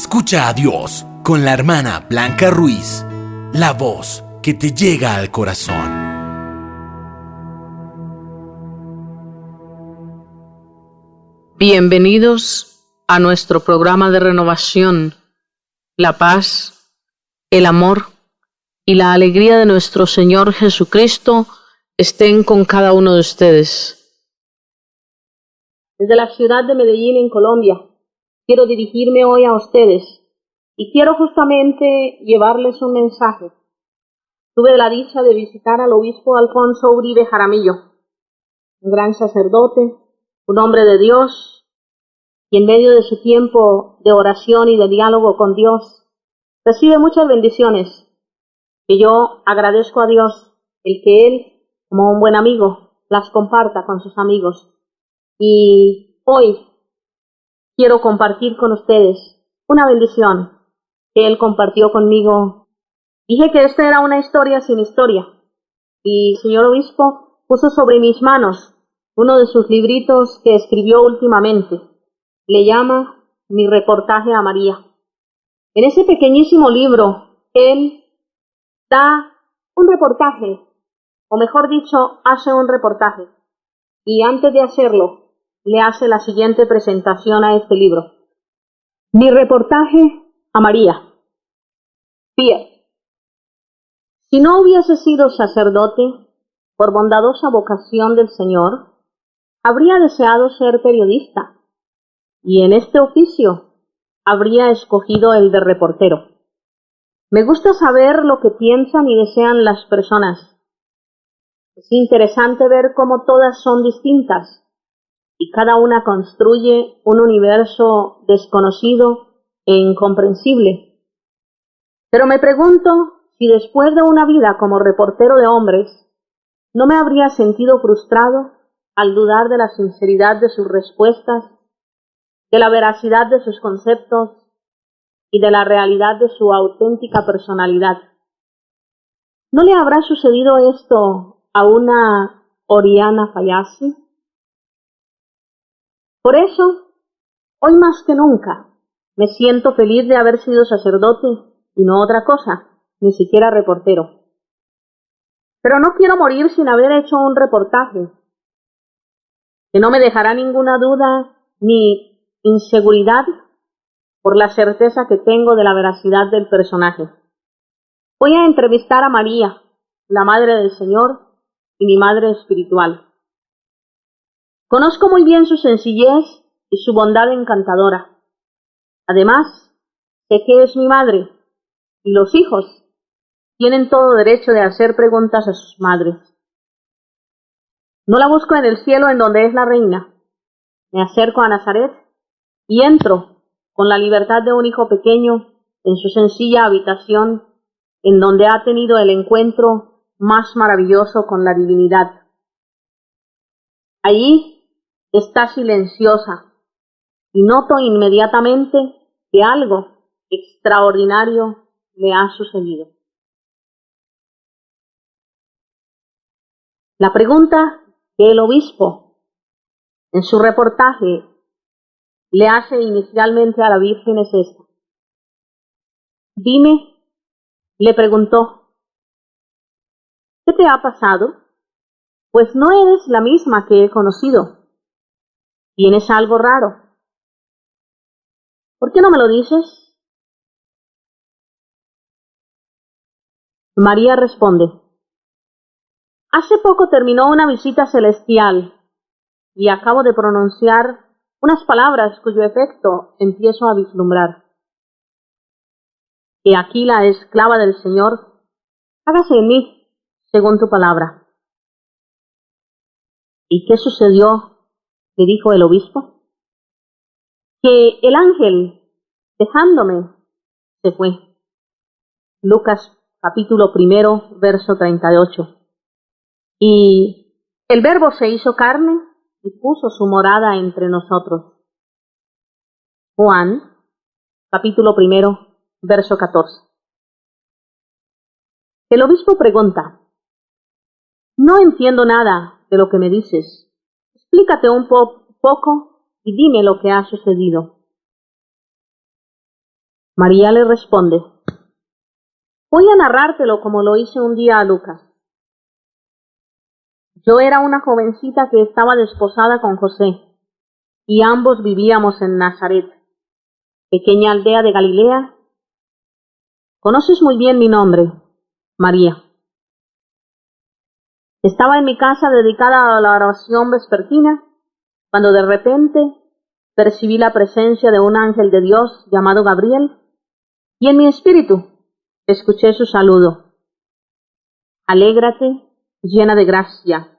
Escucha a Dios con la hermana Blanca Ruiz, la voz que te llega al corazón. Bienvenidos a nuestro programa de renovación. La paz, el amor y la alegría de nuestro Señor Jesucristo estén con cada uno de ustedes. Desde la ciudad de Medellín, en Colombia, quiero dirigirme hoy a ustedes y quiero justamente llevarles un mensaje. Tuve la dicha de visitar al obispo Alfonso Uribe Jaramillo, un gran sacerdote, un hombre de Dios, y en medio de su tiempo de oración y de diálogo con Dios, recibe muchas bendiciones, que yo agradezco a Dios el que Él, como un buen amigo, las comparta con sus amigos. Y hoy quiero compartir con ustedes una bendición que Él compartió conmigo. Dije que esta era una historia sin historia, y el señor obispo puso sobre mis manos uno de sus libritos que escribió últimamente. Le llama Mi reportaje a María. En ese pequeñísimo libro, él da un reportaje, o mejor dicho, hace un reportaje. Y antes de hacerlo, le hace la siguiente presentación a este libro. Mi reportaje a María. Pierre. Si no hubiese sido sacerdote, por bondadosa vocación del Señor, habría deseado ser periodista, y en este oficio habría escogido el de reportero. Me gusta saber lo que piensan y desean las personas. Es interesante ver cómo todas son distintas y cada una construye un universo desconocido e incomprensible. Pero me pregunto si después de una vida como reportero de hombres, no me habría sentido frustrado al dudar de la sinceridad de sus respuestas, de la veracidad de sus conceptos y de la realidad de su auténtica personalidad. ¿No le habrá sucedido esto a una Oriana Fallaci? Por eso, hoy más que nunca, me siento feliz de haber sido sacerdote y no otra cosa, ni siquiera reportero. Pero no quiero morir sin haber hecho un reportaje que no me dejará ninguna duda ni inseguridad por la certeza que tengo de la veracidad del personaje. Voy a entrevistar a María, la Madre del Señor y mi Madre espiritual. Conozco muy bien su sencillez y su bondad encantadora. Además, sé que es mi madre, y los hijos tienen todo derecho de hacer preguntas a sus madres. No la busco en el cielo en donde es la reina. Me acerco a Nazaret y entro con la libertad de un hijo pequeño en su sencilla habitación, en donde ha tenido el encuentro más maravilloso con la divinidad. Allí está silenciosa y noto inmediatamente que algo extraordinario le ha sucedido. La pregunta que el obispo en su reportaje le hace inicialmente a la Virgen es esta. Dime, le preguntó, ¿qué te ha pasado? Pues no eres la misma que he conocido. Tienes algo raro. ¿Por qué no me lo dices? María responde, hace poco terminó una visita celestial y acabo de pronunciar unas palabras cuyo efecto empiezo a vislumbrar. He aquí la esclava del Señor, hágase en mí según tu palabra. ¿Y qué sucedió? Le dijo el obispo. Que el ángel, dejándome, se fue. Lucas capítulo 1, verso 38. Y el Verbo se hizo carne y puso su morada entre nosotros. Juan capítulo 1, verso 14. El obispo pregunta, no entiendo nada de lo que me dices. Explícate un poco y dime lo que ha sucedido. María le responde: voy a narrártelo como lo hice un día a Lucas. Yo era una jovencita que estaba desposada con José, y ambos vivíamos en Nazaret, pequeña aldea de Galilea. Conoces muy bien mi nombre, María. Estaba en mi casa dedicada a la oración vespertina, cuando de repente percibí la presencia de un ángel de Dios llamado Gabriel, y en mi espíritu escuché su saludo: alégrate, llena de gracia,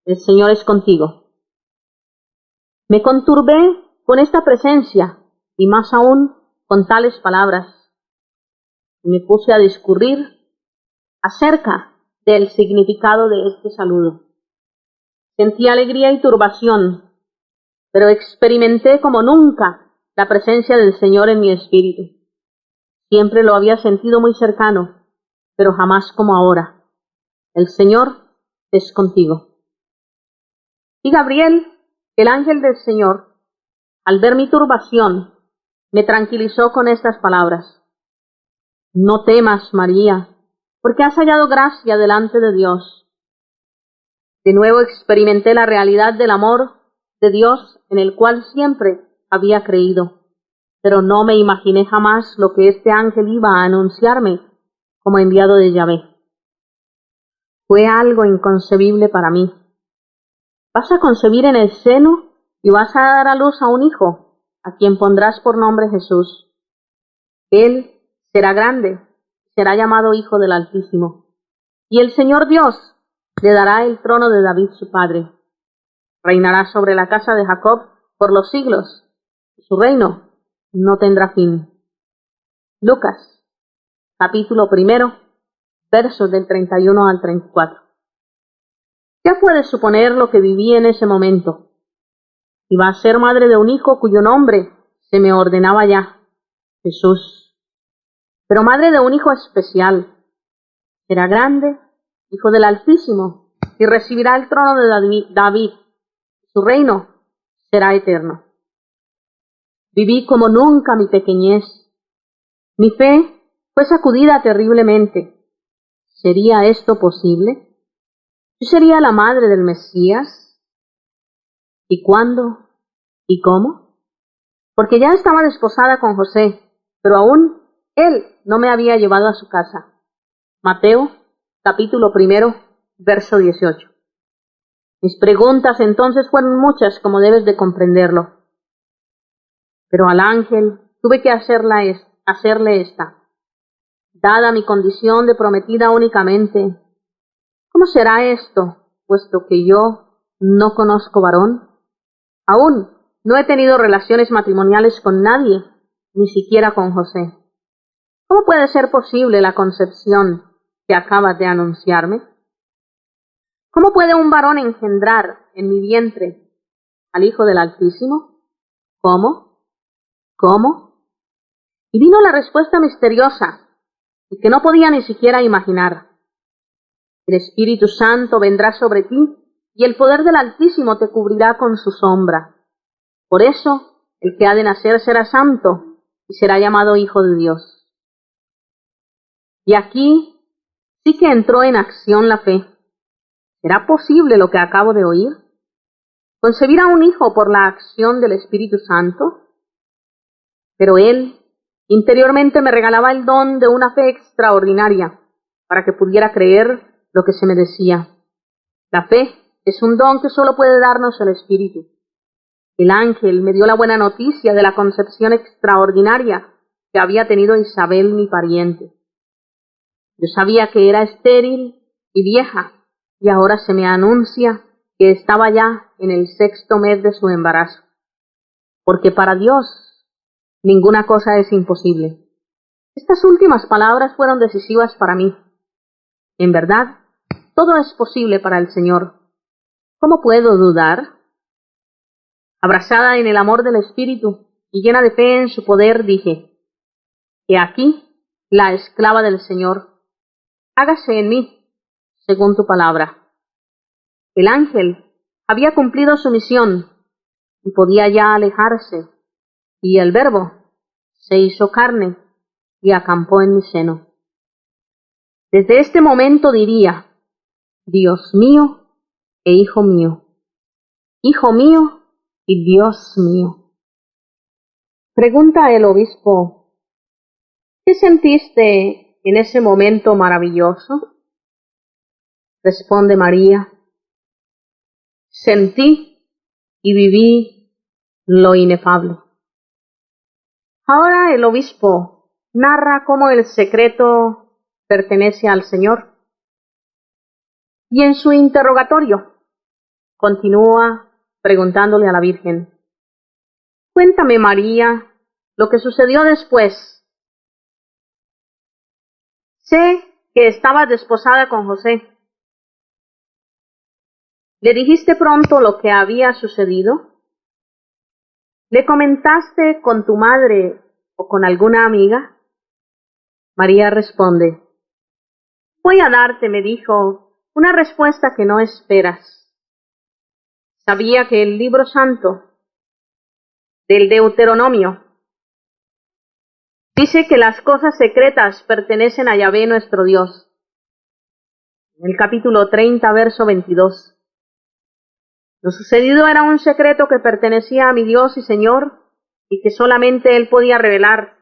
el Señor es contigo. Me conturbé con esta presencia, y más aún con tales palabras, y me puse a discurrir acerca del significado de este saludo. Sentí alegría y turbación, pero experimenté como nunca la presencia del Señor en mi espíritu. Siempre lo había sentido muy cercano, pero jamás como ahora. El Señor es contigo. Y Gabriel, el ángel del Señor, al ver mi turbación, me tranquilizó con estas palabras: no temas, María, porque has hallado gracia delante de Dios. De nuevo experimenté la realidad del amor de Dios en el cual siempre había creído, pero no me imaginé jamás lo que este ángel iba a anunciarme como enviado de Yahvé. Fue algo inconcebible para mí. Vas a concebir en el seno y vas a dar a luz a un hijo, a quien pondrás por nombre Jesús. Él será grande, será llamado Hijo del Altísimo, y el Señor Dios le dará el trono de David su padre. Reinará sobre la casa de Jacob por los siglos, y su reino no tendrá fin. Lucas, capítulo 1, versos del 31 al 34. Ya puedes suponer lo que viví en ese momento. Iba a ser madre de un hijo cuyo nombre se me ordenaba ya: Jesús. Pero madre de un hijo especial. Será grande, Hijo del Altísimo, y recibirá el trono de David. Su reino será eterno. Viví como nunca mi pequeñez. Mi fe fue sacudida terriblemente. ¿Sería esto posible? ¿Yo sería la madre del Mesías? ¿Y cuándo? ¿Y cómo? Porque ya estaba desposada con José, pero aún él no me había llevado a su casa. Mateo, capítulo 1, verso 18. Mis preguntas entonces fueron muchas, como debes de comprenderlo. Pero al ángel tuve que hacerle esta: dada mi condición de prometida únicamente, ¿cómo será esto, puesto que yo no conozco varón? Aún no he tenido relaciones matrimoniales con nadie, ni siquiera con José. ¿Cómo puede ser posible la concepción que acabas de anunciarme? ¿Cómo puede un varón engendrar en mi vientre al Hijo del Altísimo? ¿Cómo? ¿Cómo? Y vino la respuesta misteriosa, y que no podía ni siquiera imaginar. El Espíritu Santo vendrá sobre ti, y el poder del Altísimo te cubrirá con su sombra. Por eso, el que ha de nacer será santo, y será llamado Hijo de Dios. Y aquí sí que entró en acción la fe. ¿Será posible lo que acabo de oír? ¿Concebir a un hijo por la acción del Espíritu Santo? Pero él interiormente me regalaba el don de una fe extraordinaria para que pudiera creer lo que se me decía. La fe es un don que solo puede darnos el Espíritu. El ángel me dio la buena noticia de la concepción extraordinaria que había tenido Isabel, mi pariente. Yo sabía que era estéril y vieja, y ahora se me anuncia que estaba ya en el 6º mes de su embarazo. Porque para Dios ninguna cosa es imposible. Estas últimas palabras fueron decisivas para mí. En verdad, todo es posible para el Señor. ¿Cómo puedo dudar? Abrazada en el amor del Espíritu y llena de fe en su poder, dije: He aquí la esclava del Señor. Hágase en mí según tu palabra. El ángel había cumplido su misión y podía ya alejarse, y el Verbo se hizo carne y acampó en mi seno. Desde este momento diría, Dios mío e hijo mío y Dios mío. Pregunta el obispo, ¿qué sentiste en ese momento maravilloso? Responde María, sentí y viví lo inefable. Ahora el obispo narra cómo el secreto pertenece al Señor. Y en su interrogatorio continúa preguntándole a la Virgen, cuéntame, María, lo que sucedió después. Sé que estabas desposada con José. ¿Le dijiste pronto lo que había sucedido? ¿Le comentaste con tu madre o con alguna amiga? María responde, voy a darte, me dijo, una respuesta que no esperas. Sabía que el libro santo del Deuteronomio dice que las cosas secretas pertenecen a Yahvé nuestro Dios. En el capítulo 30, verso 22. Lo sucedido era un secreto que pertenecía a mi Dios y Señor y que solamente Él podía revelar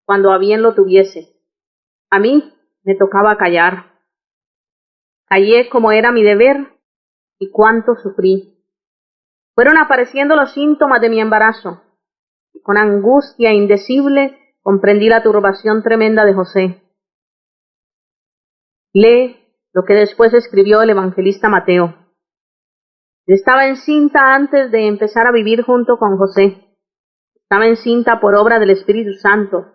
cuando a bien lo tuviese. A mí me tocaba callar. Callé como era mi deber y cuánto sufrí. Fueron apareciendo los síntomas de mi embarazo y con angustia indecible comprendí la turbación tremenda de José. Lee lo que después escribió el evangelista Mateo. Estaba encinta antes de empezar a vivir junto con José. Estaba encinta por obra del Espíritu Santo.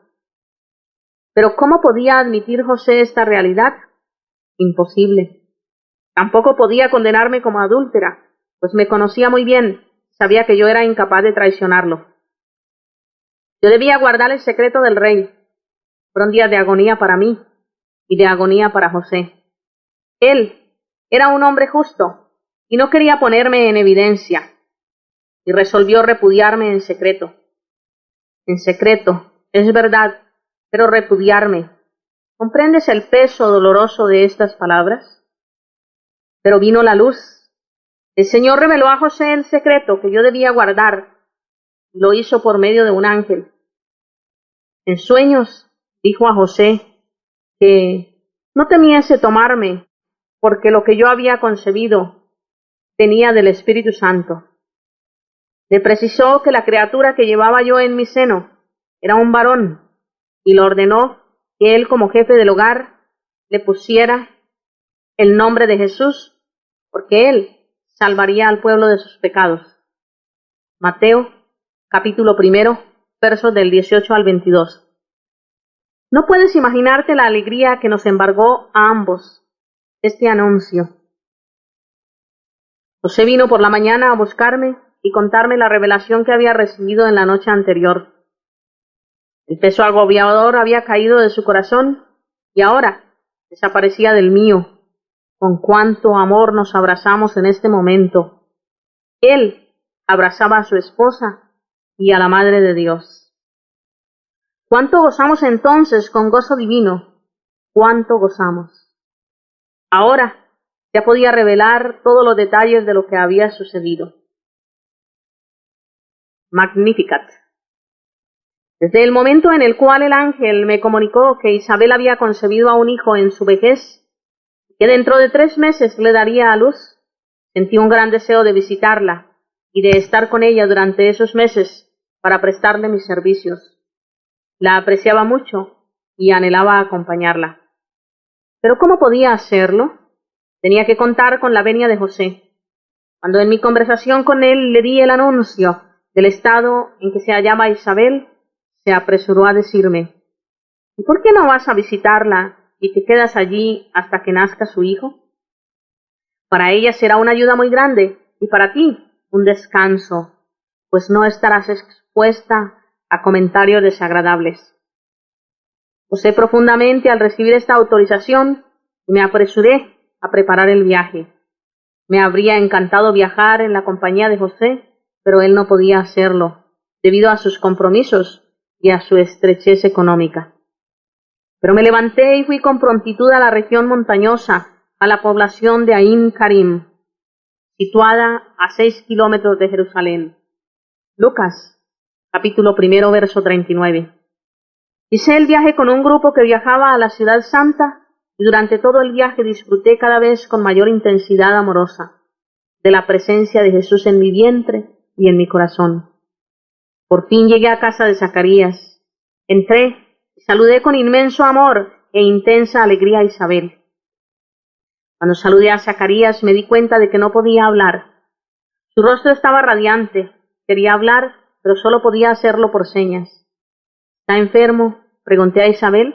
Pero ¿cómo podía admitir José esta realidad? Imposible. Tampoco podía condenarme como adúltera, pues me conocía muy bien, sabía que yo era incapaz de traicionarlo. Yo debía guardar el secreto del rey. Fueron días de agonía para mí y de agonía para José. Él era un hombre justo y no quería ponerme en evidencia y resolvió repudiarme en secreto. En secreto, es verdad, pero repudiarme. ¿Comprendes el peso doloroso de estas palabras? Pero vino la luz. El Señor reveló a José el secreto que yo debía guardar y lo hizo por medio de un ángel. En sueños dijo a José que no temiese tomarme, porque lo que yo había concebido venía del Espíritu Santo. Le precisó que la criatura que llevaba yo en mi seno era un varón y le ordenó que él, como jefe del hogar, le pusiera el nombre de Jesús, porque él salvaría al pueblo de sus pecados. Mateo, capítulo 1, versos del 18 al 22. No puedes imaginarte la alegría que nos embargó a ambos este anuncio. José vino por la mañana a buscarme y contarme la revelación que había recibido en la noche anterior. El peso agobiador había caído de su corazón y ahora desaparecía del mío. Con cuánto amor nos abrazamos en este momento. Él abrazaba a su esposa y a la Madre de Dios. ¿Cuánto gozamos entonces con gozo divino? ¿Cuánto gozamos? Ahora ya podía revelar todos los detalles de lo que había sucedido. Magnificat. Desde el momento en el cual el ángel me comunicó que Isabel había concebido a un hijo en su vejez, que dentro de 3 meses le daría a luz, sentí un gran deseo de visitarla y de estar con ella durante esos meses para prestarle mis servicios. La apreciaba mucho y anhelaba acompañarla. ¿Pero cómo podía hacerlo? Tenía que contar con la venia de José. Cuando en mi conversación con él le di el anuncio del estado en que se hallaba Isabel, se apresuró a decirme, ¿y por qué no vas a visitarla y te quedas allí hasta que nazca su hijo? Para ella será una ayuda muy grande y para ti un descanso, pues no estarás expuesta a comentarios desagradables. Gocé profundamente al recibir esta autorización y me apresuré a preparar el viaje. Me habría encantado viajar en la compañía de José, pero él no podía hacerlo, debido a sus compromisos y a su estrechez económica. Pero me levanté y fui con prontitud a la región montañosa, a la población de Ain Karim, situada a 6 kilómetros de Jerusalén. Lucas, capítulo 1, verso 39. Hice el viaje con un grupo que viajaba a la ciudad santa y durante todo el viaje disfruté cada vez con mayor intensidad amorosa de la presencia de Jesús en mi vientre y en mi corazón. Por fin llegué a casa de Zacarías. Entré y saludé con inmenso amor e intensa alegría a Isabel. Cuando saludé a Zacarías me di cuenta de que no podía hablar. Su rostro estaba radiante. Quería hablar, pero solo podía hacerlo por señas. ¿Está enfermo?, pregunté a Isabel,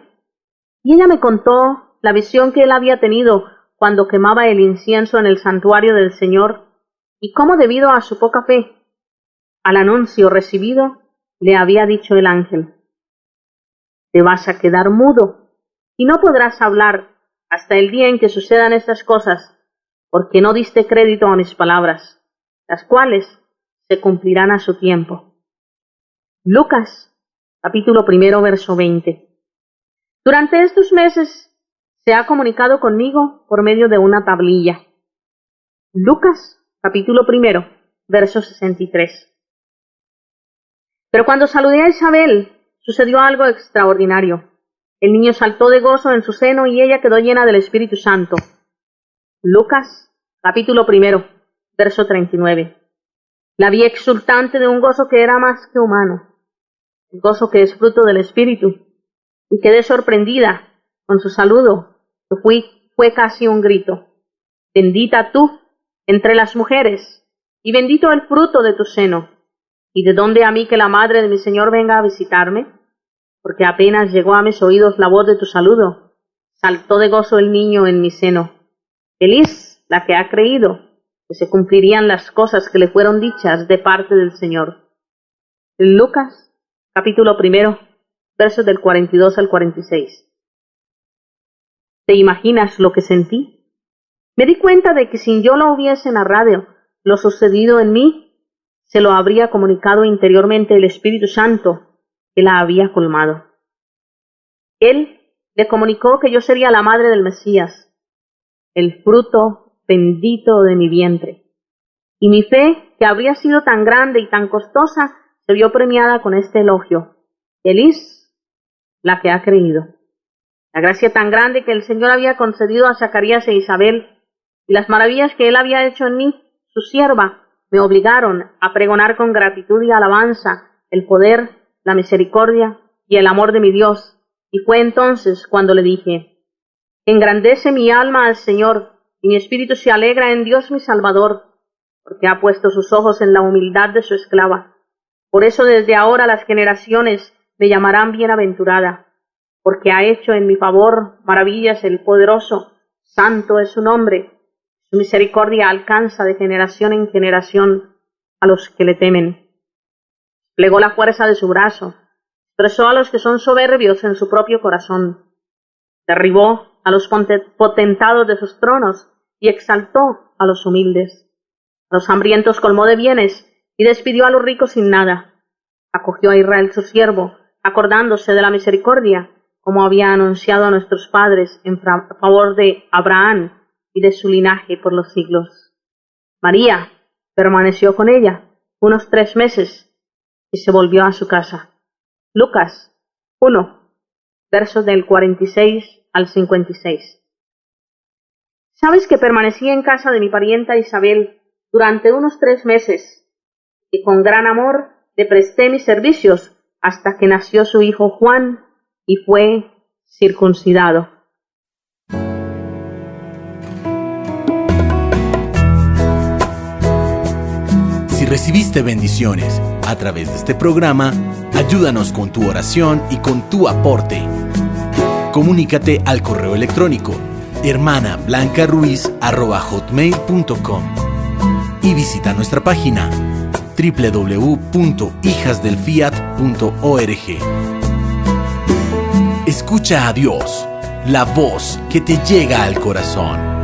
y ella me contó la visión que él había tenido cuando quemaba el incienso en el santuario del Señor y cómo, debido a su poca fe, al anuncio recibido, le había dicho el ángel: te vas a quedar mudo y no podrás hablar hasta el día en que sucedan estas cosas, porque no diste crédito a mis palabras, las cuales se cumplirán a su tiempo. Lucas, capítulo 1, verso 20. Durante estos meses se ha comunicado conmigo por medio de una tablilla. Lucas, capítulo 1, verso 63. Pero cuando saludé a Isabel, sucedió algo extraordinario. El niño saltó de gozo en su seno y ella quedó llena del Espíritu Santo. Lucas, capítulo 1, verso 39. La vi exultante de un gozo que era más que humano, el gozo que es fruto del Espíritu, y quedé sorprendida con su saludo, que fue casi un grito. Bendita tú entre las mujeres, y bendito el fruto de tu seno. ¿Y de dónde a mí que la madre de mi Señor venga a visitarme? Porque apenas llegó a mis oídos la voz de tu saludo, saltó de gozo el niño en mi seno. Feliz la que ha creído que se cumplirían las cosas que le fueron dichas de parte del Señor. Lucas, capítulo 1, versos del 42 al 46. ¿Te imaginas lo que sentí? Me di cuenta de que si yo lo hubiese narrado, lo sucedido en mí, se lo habría comunicado interiormente el Espíritu Santo, que la había colmado. Él le comunicó que yo sería la madre del Mesías, el fruto bendito de mi vientre. Y mi fe, que habría sido tan grande y tan costosa, se vio premiada con este elogio: feliz la que ha creído. La gracia tan grande que el Señor había concedido a Zacarías e Isabel, y las maravillas que Él había hecho en mí, su sierva, me obligaron a pregonar con gratitud y alabanza el poder, la misericordia y el amor de mi Dios. Y fue entonces cuando le dije: engrandece mi alma al Señor, y mi espíritu se alegra en Dios mi Salvador, porque ha puesto sus ojos en la humildad de su esclava. Por eso desde ahora las generaciones me llamarán bienaventurada, porque ha hecho en mi favor maravillas el poderoso. Santo es su nombre. Su misericordia alcanza de generación en generación a los que le temen. Plegó la fuerza de su brazo, expresó a los que son soberbios en su propio corazón, derribó a los potentados de sus tronos y exaltó a los humildes. A los hambrientos colmó de bienes y despidió a los ricos sin nada. Acogió a Israel su siervo, acordándose de la misericordia, como había anunciado a nuestros padres en favor de Abraham y de su linaje por los siglos. María permaneció con ella unos 3 meses y se volvió a su casa. Lucas 1, versos del 46 al 56. ¿Sabes que permanecí en casa de mi parienta Isabel durante unos 3 meses y con gran amor le presté mis servicios hasta que nació su hijo Juan y fue circuncidado? Si recibiste bendiciones a través de este programa, ayúdanos con tu oración y con tu aporte. Comunícate al correo electrónico hermanablancaruiz@hotmail.com y visita nuestra página www.hijasdelfiat.org. Escucha a Dios, la voz que te llega al corazón.